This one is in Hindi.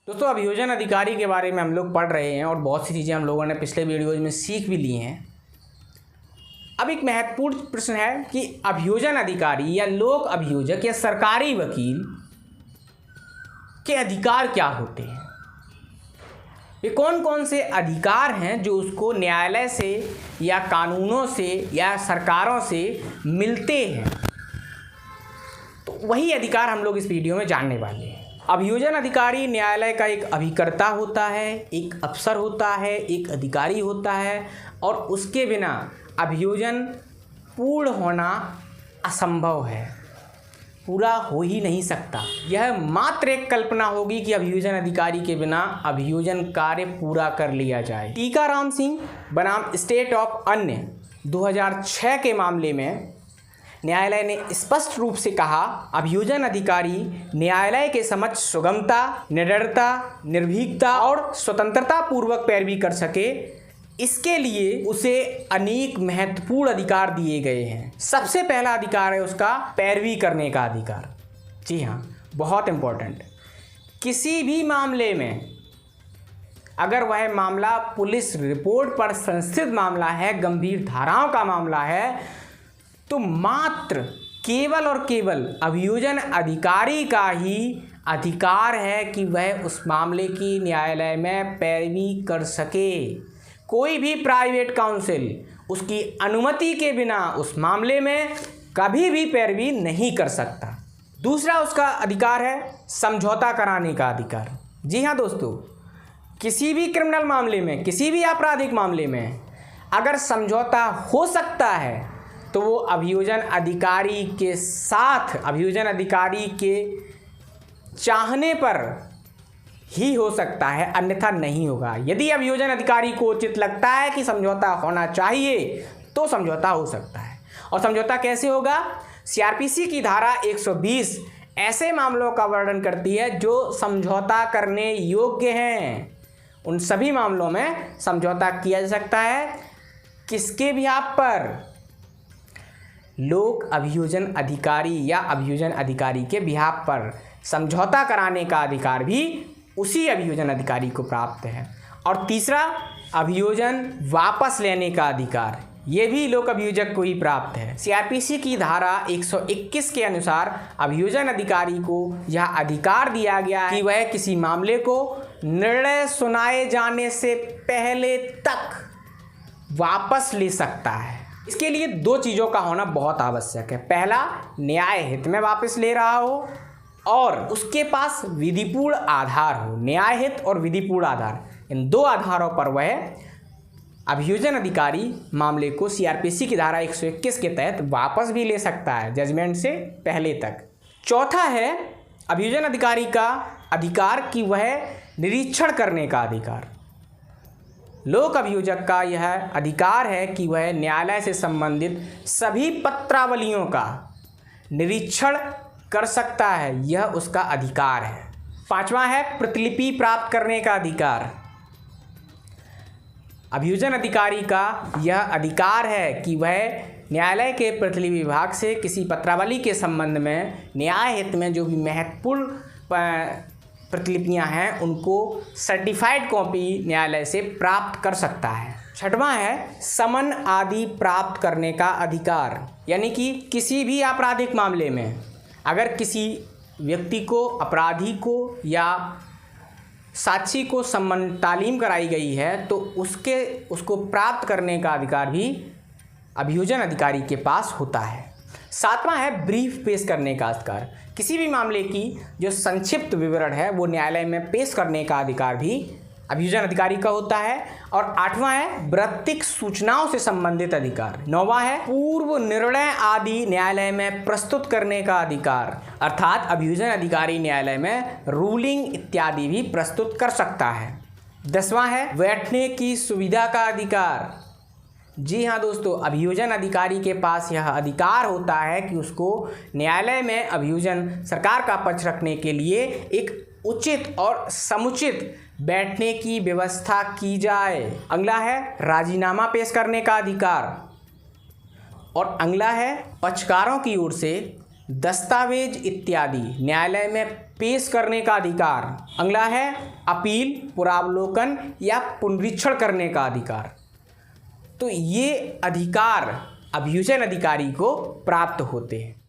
दोस्तों, अभियोजन अधिकारी के बारे में हम लोग पढ़ रहे हैं और बहुत सी चीज़ें हम लोगों ने पिछले वीडियोज़ में सीख भी ली हैं। अब एक महत्वपूर्ण प्रश्न है कि अभियोजन अधिकारी या लोक अभियोजक या सरकारी वकील के अधिकार क्या होते हैं। ये कौन कौन से अधिकार हैं जो उसको न्यायालय से या कानूनों से या सरकारों से मिलते हैं। तो वही अधिकार हम लोग इस वीडियो में जानने वाले हैं। अभियोजन अधिकारी न्यायालय का एक अभिकर्ता होता है, एक अफसर होता है, एक अधिकारी होता है और उसके बिना अभियोजन पूर्ण होना असंभव है, पूरा हो ही नहीं सकता। यह मात्र एक कल्पना होगी कि अभियोजन अधिकारी के बिना अभियोजन कार्य पूरा कर लिया जाए। टीकाराम सिंह बनाम स्टेट ऑफ अन्य 2006 के मामले में न्यायालय ने स्पष्ट रूप से कहा, अभियोजन अधिकारी न्यायालय के समक्ष सुगमता, निडरता, निर्भीकता और स्वतंत्रता पूर्वक पैरवी कर सके, इसके लिए उसे अनेक महत्वपूर्ण अधिकार दिए गए हैं। सबसे पहला अधिकार है उसका पैरवी करने का अधिकार। जी हाँ, बहुत इम्पोर्टेंट। किसी भी मामले में अगर वह मामला पुलिस रिपोर्ट पर संस्थित मामला है, गंभीर धाराओं का मामला है, तो मात्र केवल और केवल अभियोजन अधिकारी का ही अधिकार है कि वह उस मामले की न्यायालय में पैरवी कर सके। कोई भी प्राइवेट काउंसिल उसकी अनुमति के बिना उस मामले में कभी भी पैरवी नहीं कर सकता। दूसरा उसका अधिकार है समझौता कराने का अधिकार। जी हाँ दोस्तों, किसी भी क्रिमिनल मामले में, किसी भी आपराधिक मामले में अगर समझौता हो सकता है तो वो अभियोजन अधिकारी के साथ, अभियोजन अधिकारी के चाहने पर ही हो सकता है, अन्यथा नहीं होगा। यदि अभियोजन अधिकारी को उचित लगता है कि समझौता होना चाहिए तो समझौता हो सकता है। और समझौता कैसे होगा? सीआरपीसी की धारा 120 ऐसे मामलों का वर्णन करती है जो समझौता करने योग्य हैं। उन सभी मामलों में समझौता किया जा सकता है। किसके बिहाफ पर? लोक अभियोजन अधिकारी या अभियोजन अधिकारी के बिहाफ पर समझौता कराने का अधिकार भी उसी अभियोजन अधिकारी को प्राप्त है। और तीसरा, अभियोजन वापस लेने का अधिकार, ये भी लोक अभियोजक को ही प्राप्त है। सीआरपीसी की धारा 121 के अनुसार अभियोजन अधिकारी को यह अधिकार दिया गया है कि वह किसी मामले को निर्णय सुनाए जाने से पहले तक वापस ले सकता है। इसके लिए दो चीज़ों का होना बहुत आवश्यक है। पहला, न्याय हित में वापस ले रहा हो और उसके पास विधिपूर्ण आधार हो। न्याय हित और विधिपूर्ण आधार, इन दो आधारों पर वह अभियोजन अधिकारी मामले को सीआरपीसी की धारा 121 के तहत वापस भी ले सकता है, जजमेंट से पहले तक। चौथा है अभियोजन अधिकारी का अधिकार कि वह निरीक्षण करने का अधिकार। लोक अभियोजक का यह अधिकार है कि वह न्यायालय से संबंधित सभी पत्रावलियों का निरीक्षण कर सकता है, यह उसका अधिकार है। पांचवा है प्रतिलिपि प्राप्त करने का अधिकार। अभियोजन अधिकारी का यह अधिकार है कि वह न्यायालय के प्रतिलिपि विभाग से किसी पत्रावली के संबंध में न्याय हित में जो भी महत्वपूर्ण प्रतिलिपियां हैं उनको सर्टिफाइड कॉपी न्यायालय से प्राप्त कर सकता है। छठवां है समन आदि प्राप्त करने का अधिकार, यानी कि किसी भी आपराधिक मामले में अगर किसी व्यक्ति को, अपराधी को या साक्षी को समन तालीम कराई गई है तो उसको प्राप्त करने का अधिकार भी अभियोजन अधिकारी के पास होता है। सातवां है ब्रीफ पेश करने का अधिकार। किसी भी मामले की जो संक्षिप्त विवरण है वो न्यायालय में पेश करने का अधिकार भी अभियोजन अधिकारी का होता है। और आठवां है वृत्तिक सूचनाओं से संबंधित अधिकार। नौवां है पूर्व निर्णय आदि न्यायालय में प्रस्तुत करने का अधिकार, अर्थात अभियोजन अधिकारी न्यायालय में रूलिंग इत्यादि भी प्रस्तुत कर सकता है। 10वां है बैठने की सुविधा का अधिकार। जी हाँ दोस्तों, अभियोजन अधिकारी के पास यह अधिकार होता है कि उसको न्यायालय में अभियोजन सरकार का पक्ष रखने के लिए एक उचित और समुचित बैठने की व्यवस्था की जाए। अगला है राजीनामा पेश करने का अधिकार और अगला है पक्षकारों की ओर से दस्तावेज इत्यादि न्यायालय में पेश करने का अधिकार। अगला है अपील, पुनरावलोकन या पुनरीक्षण करने का अधिकार। तो ये अधिकार अभियोजन अधिकारी को प्राप्त होते हैं।